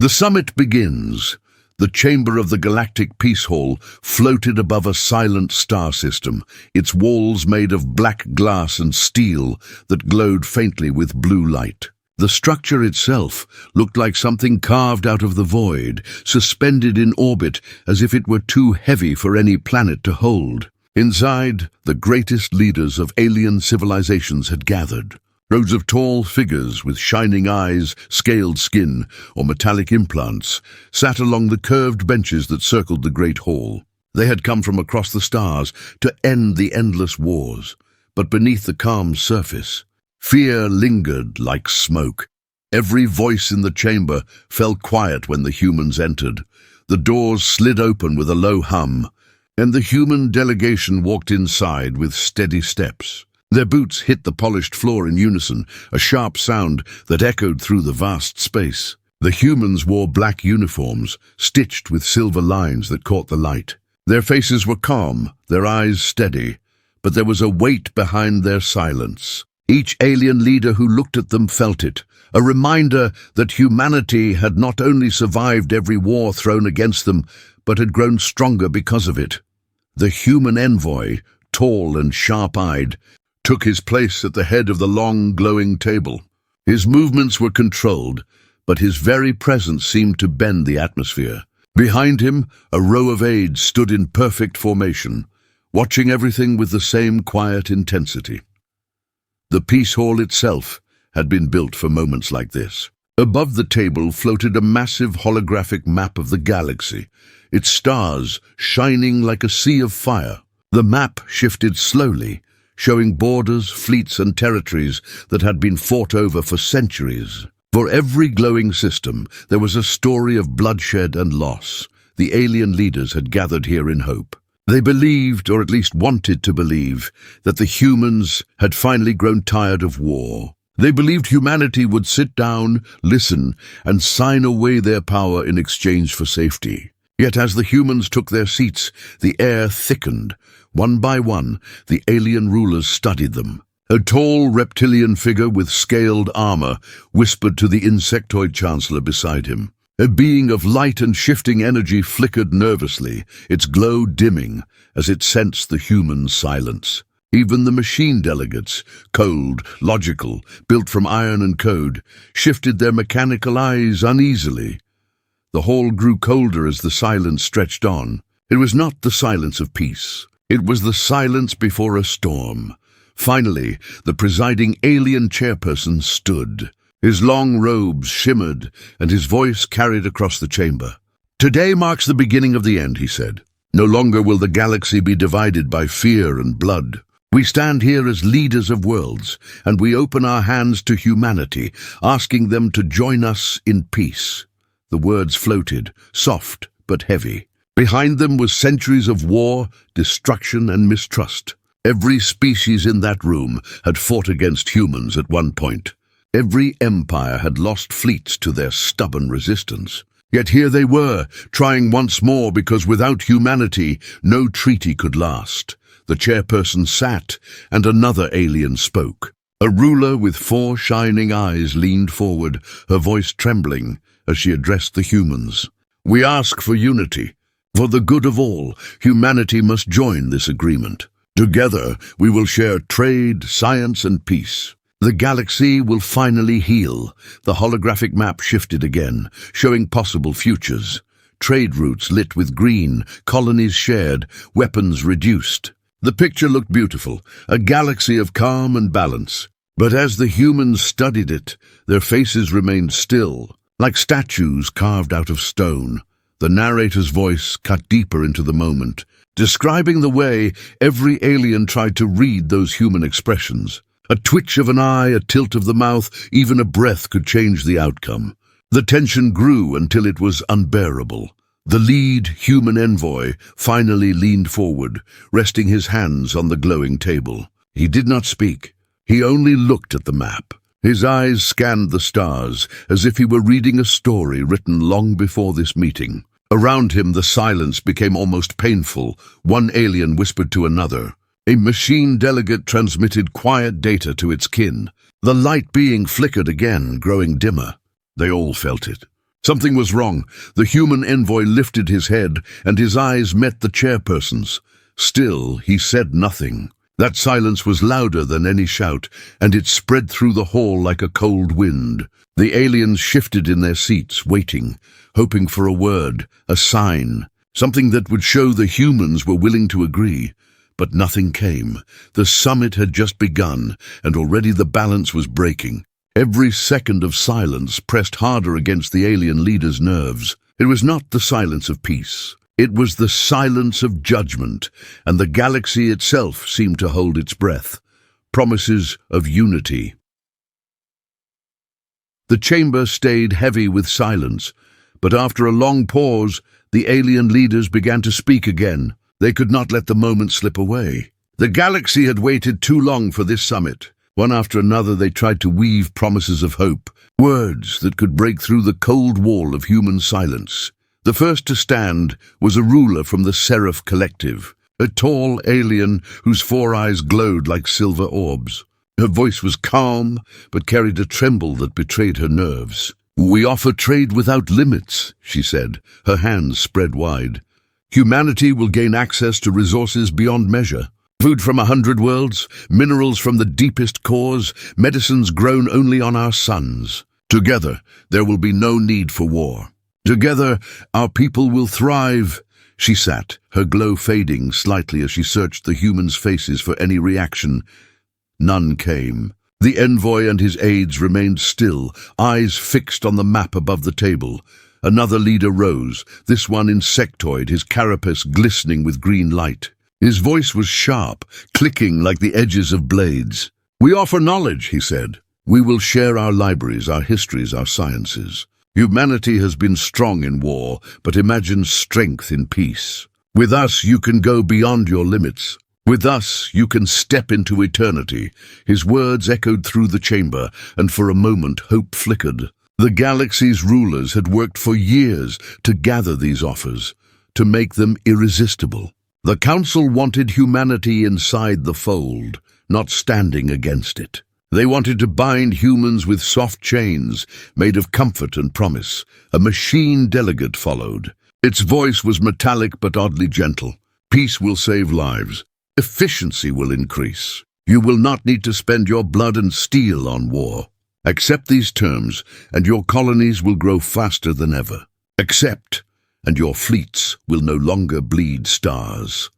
The summit begins. The chamber of the Galactic Peace Hall floated above a silent star system, its walls made of black glass and steel that glowed faintly with blue light. The structure itself looked like something carved out of the void, suspended in orbit as if it were too heavy for any planet to hold. Inside, the greatest leaders of alien civilizations had gathered. Rows of tall figures with shining eyes, scaled skin, or metallic implants sat along the curved benches that circled the great hall. They had come from across the stars to end the endless wars, but beneath the calm surface, fear lingered like smoke. Every voice in the chamber fell quiet when the humans entered. The doors slid open with a low hum, and the human delegation walked inside with steady steps. Their boots hit the polished floor in unison, a sharp sound that echoed through the vast space. The humans wore black uniforms, stitched with silver lines that caught the light. Their faces were calm, their eyes steady, but there was a weight behind their silence. Each alien leader who looked at them felt it, a reminder that humanity had not only survived every war thrown against them, but had grown stronger because of it. The human envoy, tall and sharp-eyed, took his place at the head of the long, glowing table. His movements were controlled, but his very presence seemed to bend the atmosphere. Behind him, a row of aides stood in perfect formation, watching everything with the same quiet intensity. The Peace Hall itself had been built for moments like this. Above the table floated a massive holographic map of the galaxy, its stars shining like a sea of fire. The map shifted slowly, showing borders, fleets and territories that had been fought over for centuries. For every glowing system, there was a story of bloodshed and loss. The alien leaders had gathered here in hope. They believed, or at least wanted to believe, that the humans had finally grown tired of war. They believed humanity would sit down, listen, and sign away their power in exchange for safety. Yet as the humans took their seats, the air thickened. One by one, the alien rulers studied them. A tall reptilian figure with scaled armor whispered to the insectoid chancellor beside him. A being of light and shifting energy flickered nervously, its glow dimming as it sensed the human silence. Even the machine delegates, cold, logical, built from iron and code, shifted their mechanical eyes uneasily. The hall grew colder as the silence stretched on. It was not the silence of peace. It was the silence before a storm. Finally, the presiding alien chairperson stood. His long robes shimmered, and his voice carried across the chamber. "Today marks the beginning of the end," he said. "No longer will the galaxy be divided by fear and blood. We stand here as leaders of worlds, and we open our hands to humanity, asking them to join us in peace." The words floated, soft but heavy. Behind them was centuries of war, destruction, and mistrust. Every species in that room had fought against humans at one point. Every empire had lost fleets to their stubborn resistance. Yet here they were, trying once more because without humanity, no treaty could last. The chairperson sat, and another alien spoke. A ruler with 4 shining eyes leaned forward, her voice trembling as she addressed the humans. "We ask for unity. For the good of all, humanity must join this agreement. Together, we will share trade, science, and peace. The galaxy will finally heal." The holographic map shifted again, showing possible futures. Trade routes lit with green, colonies shared, weapons reduced. The picture looked beautiful, a galaxy of calm and balance. But as the humans studied it, their faces remained still, like statues carved out of stone. The narrator's voice cut deeper into the moment, describing the way every alien tried to read those human expressions. A twitch of an eye, a tilt of the mouth, even a breath could change the outcome. The tension grew until it was unbearable. The lead human envoy finally leaned forward, resting his hands on the glowing table. He did not speak. He only looked at the map. His eyes scanned the stars, as if he were reading a story written long before this meeting. Around him, the silence became almost painful. One alien whispered to another. A machine delegate transmitted quiet data to its kin. The light being flickered again, growing dimmer. They all felt it. Something was wrong. The human envoy lifted his head, and his eyes met the chairperson's. Still, he said nothing. That silence was louder than any shout, and it spread through the hall like a cold wind. The aliens shifted in their seats, waiting, hoping for a word, a sign, something that would show the humans were willing to agree. But nothing came. The summit had just begun, and already the balance was breaking. Every second of silence pressed harder against the alien leader's nerves. It was not the silence of peace. It was the silence of judgment, and the galaxy itself seemed to hold its breath. Promises of unity. The chamber stayed heavy with silence, but after a long pause, the alien leaders began to speak again. They could not let the moment slip away. The galaxy had waited too long for this summit. One after another they tried to weave promises of hope, words that could break through the cold wall of human silence. The first to stand was a ruler from the Seraph Collective, a tall alien whose four eyes glowed like silver orbs. Her voice was calm, but carried a tremble that betrayed her nerves. "We offer trade without limits," she said, her hands spread wide. "Humanity will gain access to resources beyond measure. Food from 100 worlds, minerals from the deepest cores, medicines grown only on our suns. Together, there will be no need for war. Together, our people will thrive." She sat, her glow fading slightly as she searched the humans' faces for any reaction. None came. The envoy and his aides remained still, eyes fixed on the map above the table. Another leader rose, this one insectoid, his carapace glistening with green light. His voice was sharp, clicking like the edges of blades. "We offer knowledge," he said. "We will share our libraries, our histories, our sciences. Humanity has been strong in war, but imagine strength in peace. With us, you can go beyond your limits. With us, you can step into eternity." His words echoed through the chamber, and for a moment hope flickered. The galaxy's rulers had worked for years to gather these offers, to make them irresistible. The Council wanted humanity inside the fold, not standing against it. They wanted to bind humans with soft chains, made of comfort and promise. A machine delegate followed. Its voice was metallic but oddly gentle. "Peace will save lives. Efficiency will increase. You will not need to spend your blood and steel on war. Accept these terms, and your colonies will grow faster than ever. Accept, and your fleets will no longer bleed stars."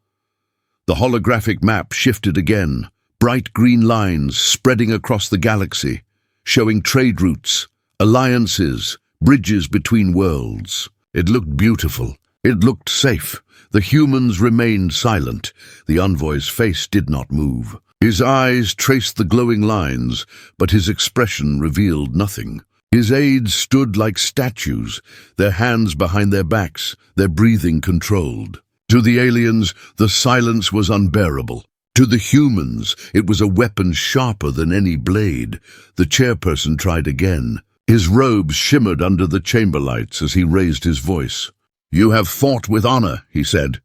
The holographic map shifted again. Bright green lines spreading across the galaxy, showing trade routes, alliances, bridges between worlds. It looked beautiful. It looked safe. The humans remained silent. The envoy's face did not move. His eyes traced the glowing lines, but his expression revealed nothing. His aides stood like statues, their hands behind their backs, their breathing controlled. To the aliens, the silence was unbearable. To the humans, it was a weapon sharper than any blade. The chairperson tried again. His robes shimmered under the chamber lights as he raised his voice. "You have fought with honor," he said.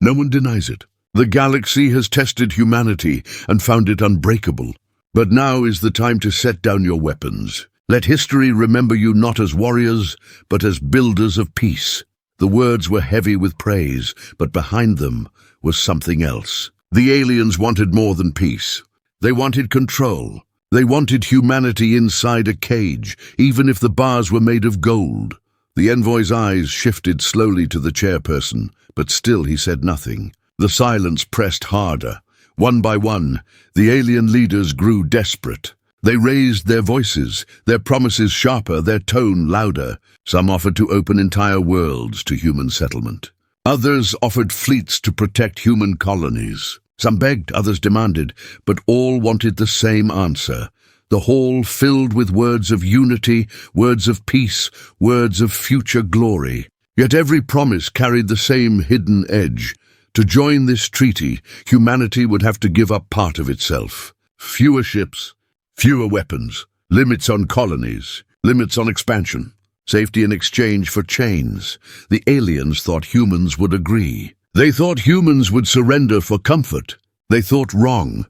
"No one denies it. The galaxy has tested humanity and found it unbreakable. But now is the time to set down your weapons. Let history remember you not as warriors, but as builders of peace." The words were heavy with praise, but behind them was something else. The aliens wanted more than peace. They wanted control. They wanted humanity inside a cage, even if the bars were made of gold. The envoy's eyes shifted slowly to the chairperson, but still he said nothing. The silence pressed harder. One by one, the alien leaders grew desperate. They raised their voices, their promises sharper, their tone louder. Some offered to open entire worlds to human settlement. Others offered fleets to protect human colonies. Some begged, others demanded, but all wanted the same answer. The hall filled with words of unity, words of peace, words of future glory. Yet every promise carried the same hidden edge. To join this treaty, humanity would have to give up part of itself. Fewer ships, fewer weapons, limits on colonies, limits on expansion, safety in exchange for chains. The aliens thought humans would agree. They thought humans would surrender for comfort. They thought wrong.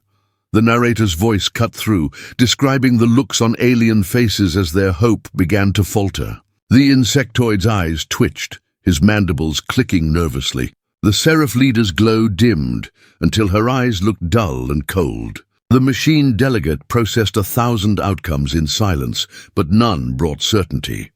The narrator's voice cut through, describing the looks on alien faces as their hope began to falter. The insectoid's eyes twitched, his mandibles clicking nervously. The Seraph leader's glow dimmed until her eyes looked dull and cold. The machine delegate processed 1,000 outcomes in silence, but none brought certainty.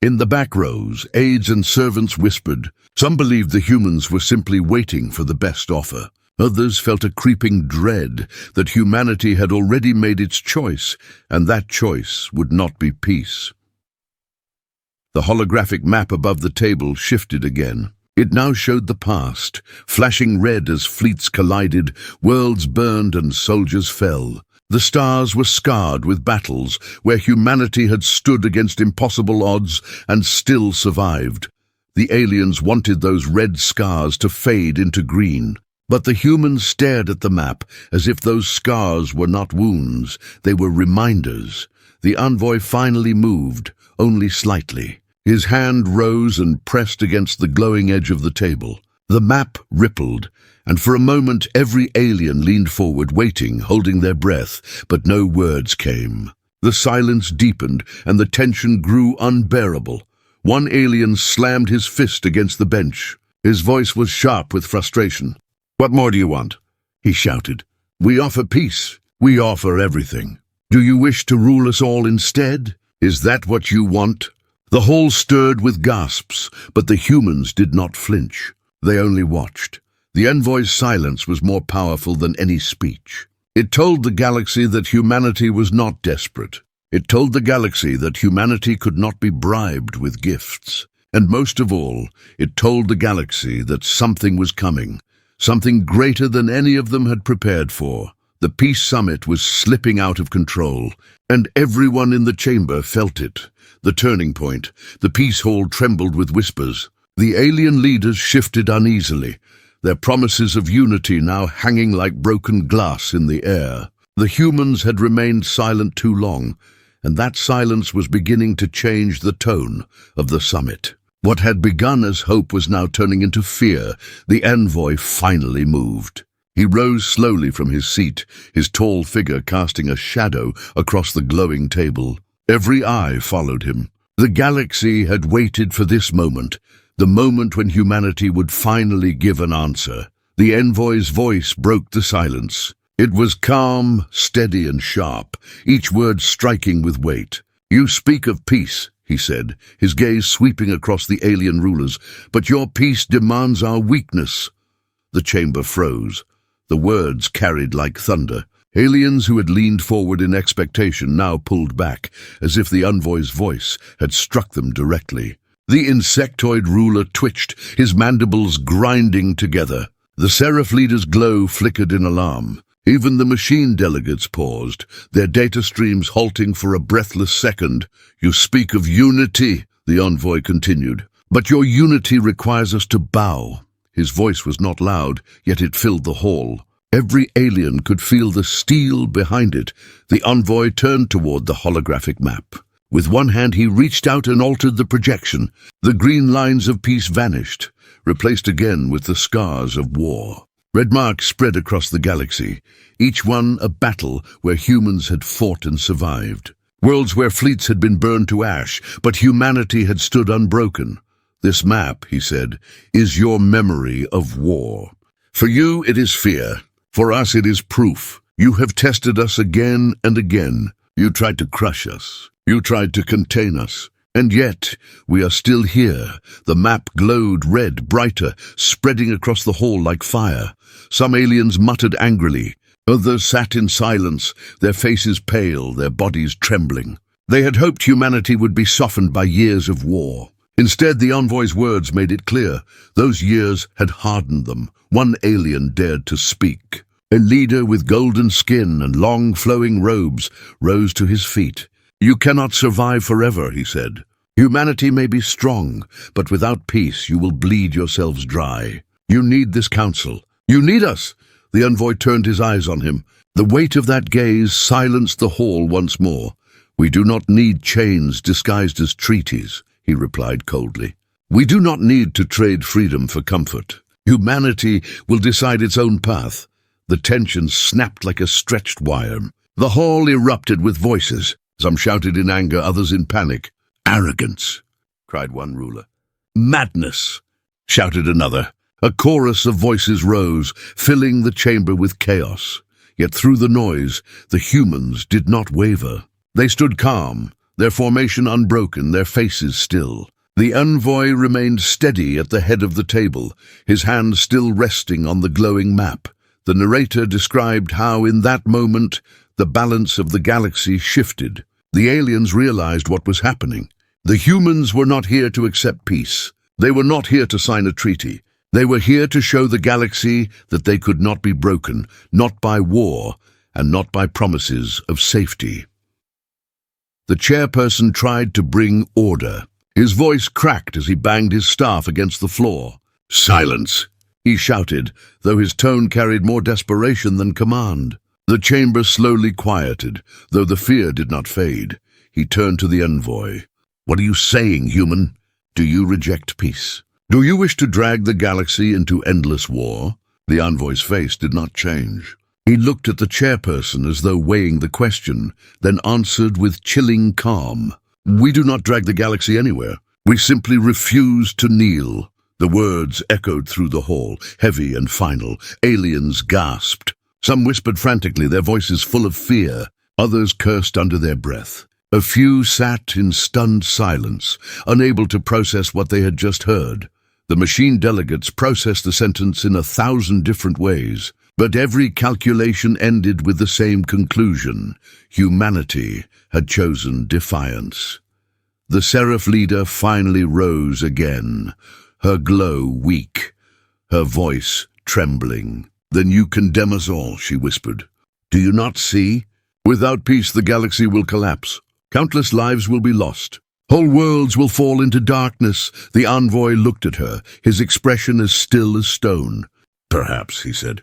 In the back rows, aides and servants whispered. Some believed the humans were simply waiting for the best offer. Others felt a creeping dread that humanity had already made its choice, and that choice would not be peace. The holographic map above the table shifted again. It now showed the past, flashing red as fleets collided, worlds burned and soldiers fell. The stars were scarred with battles where humanity had stood against impossible odds and still survived. The aliens wanted those red scars to fade into green. But the humans stared at the map as if those scars were not wounds, they were reminders. The envoy finally moved, only slightly. His hand rose and pressed against the glowing edge of the table. The map rippled, and for a moment every alien leaned forward, waiting, holding their breath, but no words came. The silence deepened, and the tension grew unbearable. One alien slammed his fist against the bench. His voice was sharp with frustration. "What more do you want?" he shouted. "We offer peace. We offer everything. Do you wish to rule us all instead? Is that what you want?" The hall stirred with gasps, but the humans did not flinch. They only watched. The envoy's silence was more powerful than any speech. It told the galaxy that humanity was not desperate. It told the galaxy that humanity could not be bribed with gifts. And most of all, it told the galaxy that something was coming. Something greater than any of them had prepared for. The Peace Summit was slipping out of control, and everyone in the chamber felt it. The turning point, the Peace Hall trembled with whispers. The alien leaders shifted uneasily, their promises of unity now hanging like broken glass in the air. The humans had remained silent too long, and that silence was beginning to change the tone of the summit. What had begun as hope was now turning into fear. The envoy finally moved. He rose slowly from his seat, his tall figure casting a shadow across the glowing table. Every eye followed him. The galaxy had waited for this moment, the moment when humanity would finally give an answer. The envoy's voice broke the silence. It was calm, steady and sharp, each word striking with weight. "You speak of peace," he said, his gaze sweeping across the alien rulers, "but your peace demands our weakness." The chamber froze. The words carried like thunder. Aliens who had leaned forward in expectation now pulled back, as if the envoy's voice had struck them directly. The insectoid ruler twitched, his mandibles grinding together. The Seraph leader's glow flickered in alarm. Even the machine delegates paused, their data streams halting for a breathless second. "You speak of unity," the envoy continued, "but your unity requires us to bow." His voice was not loud, yet it filled the hall. Every alien could feel the steel behind it. The envoy turned toward the holographic map. With one hand he reached out and altered the projection. The green lines of peace vanished, replaced again with the scars of war. Red marks spread across the galaxy, each one a battle where humans had fought and survived. Worlds where fleets had been burned to ash, but humanity had stood unbroken. "This map," he said, "is your memory of war. For you it is fear. For us it is proof. You have tested us again and again. You tried to crush us. You tried to contain us. And yet, we are still here." The map glowed red, brighter, spreading across the hall like fire. Some aliens muttered angrily. Others sat in silence, their faces pale, their bodies trembling. They had hoped humanity would be softened by years of war. Instead, the envoy's words made it clear. Those years had hardened them. One alien dared to speak. A leader with golden skin and long flowing robes rose to his feet. "You cannot survive forever," he said. "Humanity may be strong, but without peace you will bleed yourselves dry. You need this council. You need us." The envoy turned his eyes on him. The weight of that gaze silenced the hall once more. "We do not need chains disguised as treaties," he replied coldly. "We do not need to trade freedom for comfort. Humanity will decide its own path." The tension snapped like a stretched wire. The hall erupted with voices. Some shouted in anger, others in panic. "Arrogance! cried one ruler. Madness, shouted another. A chorus of voices rose, filling the chamber with chaos. Yet through the noise, the humans did not waver. They stood calm, their formation unbroken, their faces still. The envoy remained steady at the head of the table, his hand still resting on the glowing map. The narrator described how, in that moment, the balance of the galaxy shifted. The aliens realized what was happening. The humans were not here to accept peace. They were not here to sign a treaty. They were here to show the galaxy that they could not be broken, not by war, and not by promises of safety. The chairperson tried to bring order. His voice cracked as he banged his staff against the floor. "Silence!" he shouted, though his tone carried more desperation than command. The chamber slowly quieted, though the fear did not fade. He turned to the envoy. "What are you saying, human? Do you reject peace? Do you wish to drag the galaxy into endless war?" The envoy's face did not change. He looked at the chairperson as though weighing the question, then answered with chilling calm. "We do not drag the galaxy anywhere. We simply refuse to kneel." The words echoed through the hall, heavy and final. Aliens gasped. Some whispered frantically, their voices full of fear. Others cursed under their breath. A few sat in stunned silence, unable to process what they had just heard. The machine delegates processed the sentence in 1,000 different ways, but every calculation ended with the same conclusion. Humanity had chosen defiance. The Seraph leader finally rose again, her glow weak, her voice trembling. "Then you condemn us all," she whispered. "Do you not see? Without peace, the galaxy will collapse. Countless lives will be lost. Whole worlds will fall into darkness." The envoy looked at her, his expression as still as stone. "Perhaps," he said.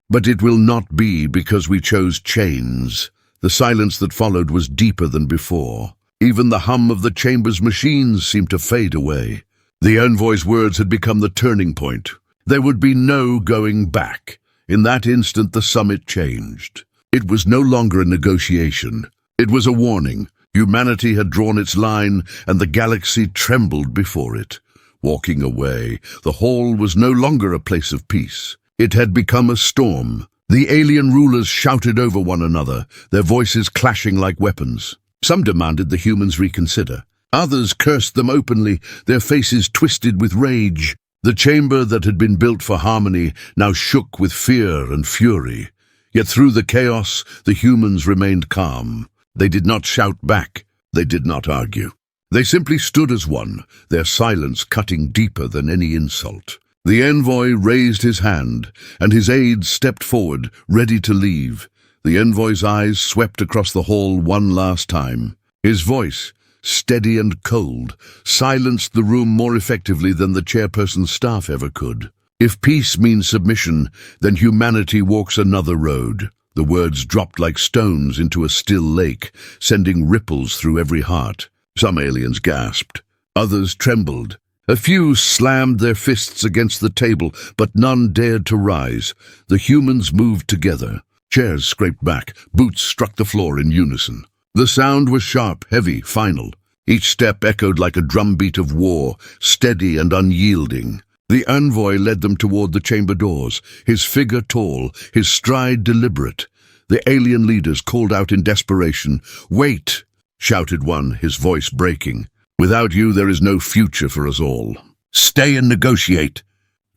"But it will not be because we chose chains." The silence that followed was deeper than before. Even the hum of the chamber's machines seemed to fade away. The envoy's words had become the turning point. There would be no going back. In that instant, the summit changed. It was no longer a negotiation. It was a warning. Humanity had drawn its line, and the galaxy trembled before it. Walking away, the hall was no longer a place of peace. It had become a storm. The alien rulers shouted over one another, their voices clashing like weapons. Some demanded the humans reconsider. Others cursed them openly, their faces twisted with rage. The chamber that had been built for harmony now shook with fear and fury. Yet through the chaos, the humans remained calm. They did not shout back. They did not argue. They simply stood as one, their silence cutting deeper than any insult. The envoy raised his hand, and his aides stepped forward, ready to leave. The envoy's eyes swept across the hall one last time. His voice, steady and cold, silenced the room more effectively than the chairperson's staff ever could. "If peace means submission, then humanity walks another road." The words dropped like stones into a still lake, sending ripples through every heart. Some aliens gasped. Others trembled. A few slammed their fists against the table, but none dared to rise. The humans moved together. Chairs scraped back. Boots struck the floor in unison. The sound was sharp, heavy, final. Each step echoed like a drumbeat of war, steady and unyielding. The envoy led them toward the chamber doors, his figure tall, his stride deliberate. The alien leaders called out in desperation. "Wait!" shouted one, his voice breaking. "Without you, there is no future for us all." "Stay and negotiate,"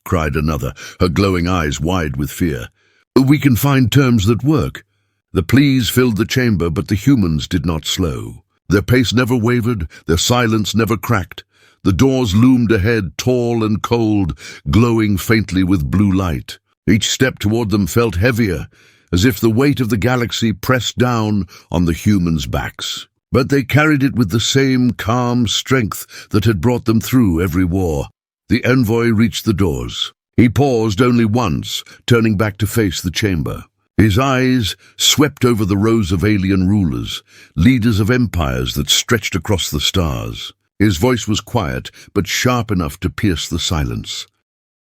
cried another, her glowing eyes wide with fear. "We can find terms that work." The pleas filled the chamber, but the humans did not slow. Their pace never wavered, their silence never cracked. The doors loomed ahead, tall and cold, glowing faintly with blue light. Each step toward them felt heavier, as if the weight of the galaxy pressed down on the humans' backs. But they carried it with the same calm strength that had brought them through every war. The envoy reached the doors. He paused only once, turning back to face the chamber. His eyes swept over the rows of alien rulers, leaders of empires that stretched across the stars. His voice was quiet, but sharp enough to pierce the silence.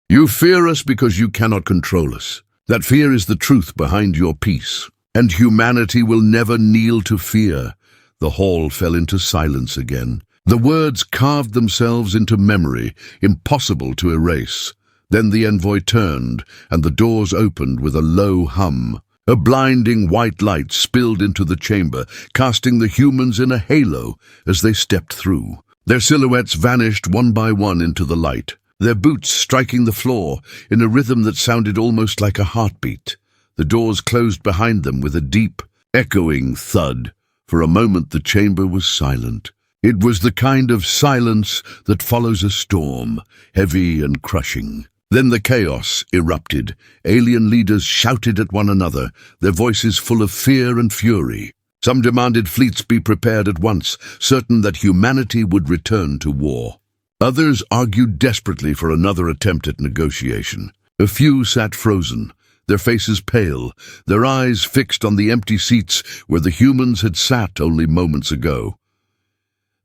"You fear us because you cannot control us. That fear is the truth behind your peace. And humanity will never kneel to fear." The hall fell into silence again. The words carved themselves into memory, impossible to erase. Then the envoy turned, and the doors opened with a low hum. A blinding white light spilled into the chamber, casting the humans in a halo as they stepped through. Their silhouettes vanished one by one into the light, their boots striking the floor in a rhythm that sounded almost like a heartbeat. The doors closed behind them with a deep, echoing thud. For a moment the chamber was silent. It was the kind of silence that follows a storm, heavy and crushing. Then the chaos erupted. Alien leaders shouted at one another, their voices full of fear and fury. Some demanded fleets be prepared at once, certain that humanity would return to war. Others argued desperately for another attempt at negotiation. A few sat frozen, their faces pale, their eyes fixed on the empty seats where the humans had sat only moments ago.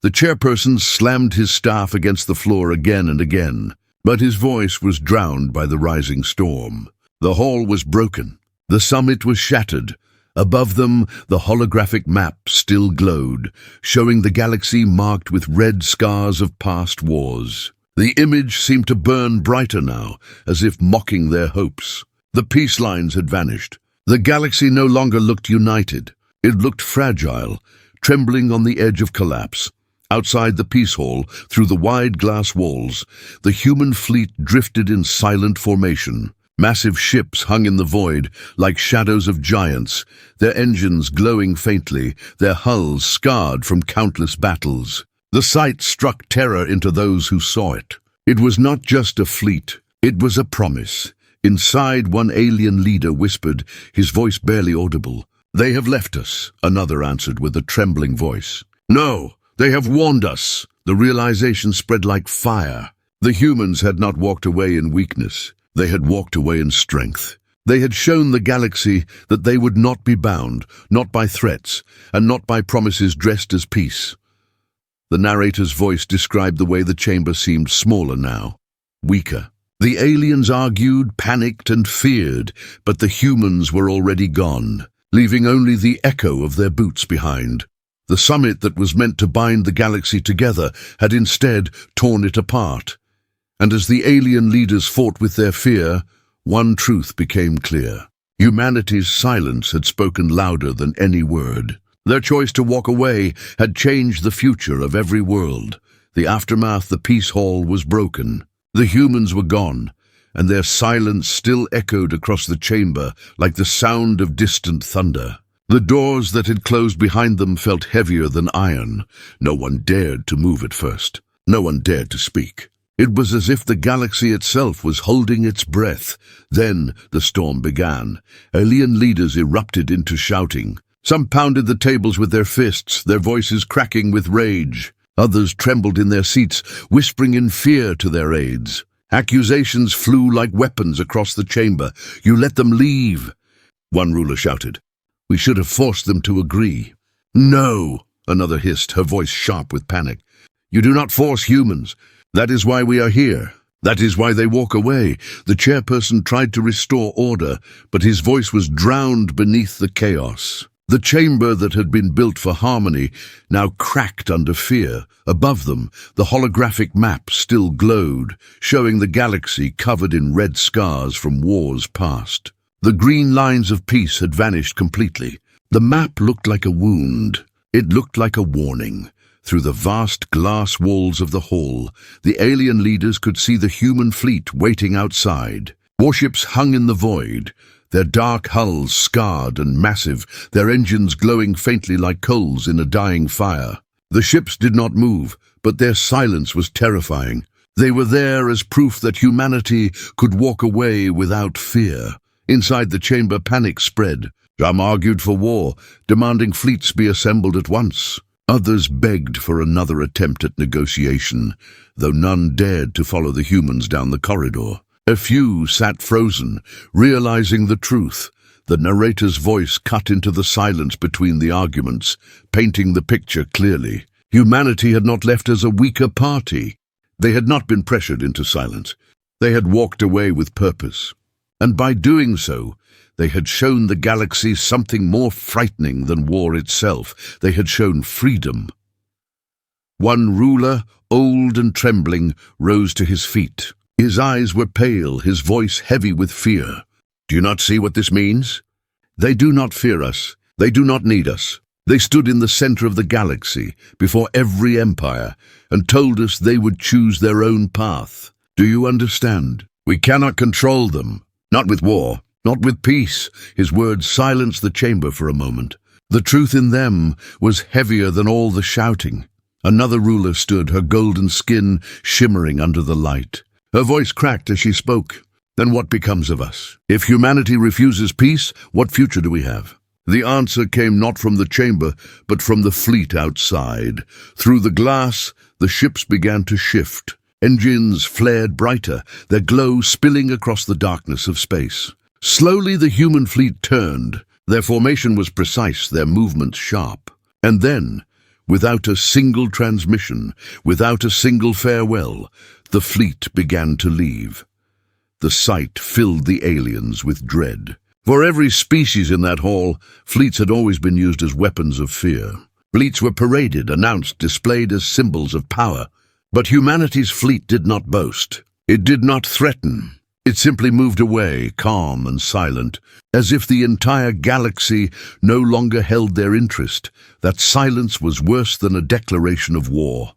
The chairperson slammed his staff against the floor again and again, but his voice was drowned by the rising storm. The hall was broken. The summit was shattered. Above them, the holographic map still glowed, showing the galaxy marked with red scars of past wars. The image seemed to burn brighter now, as if mocking their hopes. The peace lines had vanished. The galaxy no longer looked united. It looked fragile, trembling on the edge of collapse. Outside the peace hall, through the wide glass walls, the human fleet drifted in silent formation. Massive ships hung in the void, like shadows of giants, their engines glowing faintly, their hulls scarred from countless battles. The sight struck terror into those who saw it. It was not just a fleet, it was a promise. Inside, one alien leader whispered, his voice barely audible. "They have left us," another answered with a trembling voice. "No, they have warned us." The realization spread like fire. The humans had not walked away in weakness. They had walked away in strength. They had shown the galaxy that they would not be bound, not by threats, and not by promises dressed as peace. The narrator's voice described the way the chamber seemed smaller now, weaker. The aliens argued, panicked, and feared, but the humans were already gone, leaving only the echo of their boots behind. The summit that was meant to bind the galaxy together had instead torn it apart. And as the alien leaders fought with their fear, one truth became clear. Humanity's silence had spoken louder than any word. Their choice to walk away had changed the future of every world. The aftermath, the peace hall, was broken. The humans were gone, and their silence still echoed across the chamber like the sound of distant thunder. The doors that had closed behind them felt heavier than iron. No one dared to move at first. No one dared to speak. It was as if the galaxy itself was holding its breath. Then the storm began. Alien leaders erupted into shouting. Some pounded the tables with their fists, their voices cracking with rage. Others trembled in their seats, whispering in fear to their aides. Accusations flew like weapons across the chamber. "You let them leave," one ruler shouted. "We should have forced them to agree." "No," another hissed, her voice sharp with panic. "You do not force humans. That is why we are here. That is why they walk away." The chairperson tried to restore order, but his voice was drowned beneath the chaos. The chamber that had been built for harmony now cracked under fear. Above them, the holographic map still glowed, showing the galaxy covered in red scars from wars past. The green lines of peace had vanished completely. The map looked like a wound. It looked like a warning. Through the vast glass walls of the hall, the alien leaders could see the human fleet waiting outside. Warships hung in the void, their dark hulls scarred and massive, their engines glowing faintly like coals in a dying fire. The ships did not move, but their silence was terrifying. They were there as proof that humanity could walk away without fear. Inside the chamber, panic spread. Some argued for war, demanding fleets be assembled at once. Others begged for another attempt at negotiation, though none dared to follow the humans down the corridor. A few sat frozen, realizing the truth. The narrator's voice cut into the silence between the arguments, painting the picture clearly. Humanity had not left as a weaker party. They had not been pressured into silence. They had walked away with purpose. And by doing so, they had shown the galaxy something more frightening than war itself. They had shown freedom. One ruler, old and trembling, rose to his feet. His eyes were pale, his voice heavy with fear. "Do you not see what this means? They do not fear us. They do not need us. They stood in the center of the galaxy, before every empire, and told us they would choose their own path. Do you understand? We cannot control them. Not with war, not with peace." His words silenced the chamber for a moment. The truth in them was heavier than all the shouting. Another ruler stood, her golden skin shimmering under the light. Her voice cracked as she spoke. "Then what becomes of us? If humanity refuses peace, what future do we have?" The answer came not from the chamber, but from the fleet outside. Through the glass, the ships began to shift. Engines flared brighter, their glow spilling across the darkness of space. Slowly the human fleet turned. Their formation was precise, their movements sharp. And then, without a single transmission, without a single farewell, the fleet began to leave. The sight filled the aliens with dread. For every species in that hall, fleets had always been used as weapons of fear. Fleets were paraded, announced, displayed as symbols of power. But humanity's fleet did not boast. It did not threaten. It simply moved away, calm and silent, as if the entire galaxy no longer held their interest. That silence was worse than a declaration of war.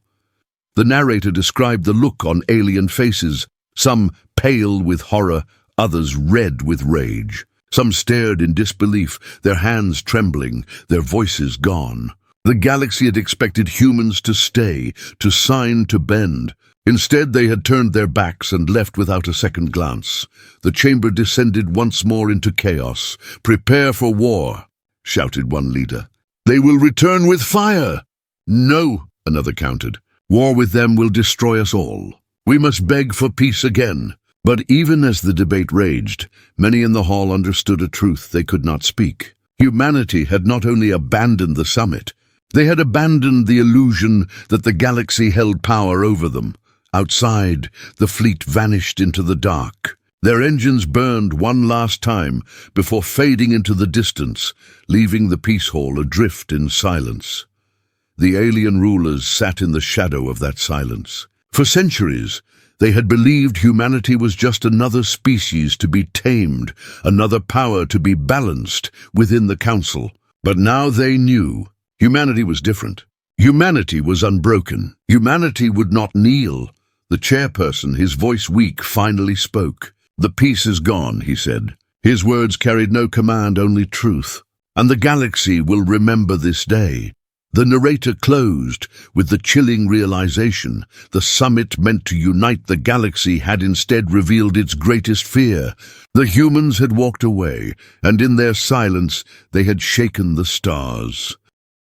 The narrator described the look on alien faces, some pale with horror, others red with rage. Some stared in disbelief, their hands trembling, their voices gone. The galaxy had expected humans to stay, to sign, to bend. Instead, they had turned their backs and left without a second glance. The chamber descended once more into chaos. "Prepare for war," shouted one leader. "They will return with fire." "No," another countered. "War with them will destroy us all. We must beg for peace again." But even as the debate raged, many in the hall understood a truth they could not speak. Humanity had not only abandoned the summit, they had abandoned the illusion that the galaxy held power over them. Outside, the fleet vanished into the dark. Their engines burned one last time before fading into the distance, leaving the peace hall adrift in silence. The alien rulers sat in the shadow of that silence. For centuries, they had believed humanity was just another species to be tamed, another power to be balanced within the council. But now they knew humanity was different. Humanity was unbroken. Humanity would not kneel. The chairperson, his voice weak, finally spoke. "The peace is gone," he said. His words carried no command, only truth. "And the galaxy will remember this day." The narrator closed with the chilling realization the summit meant to unite the galaxy had instead revealed its greatest fear. The humans had walked away, and in their silence they had shaken the stars.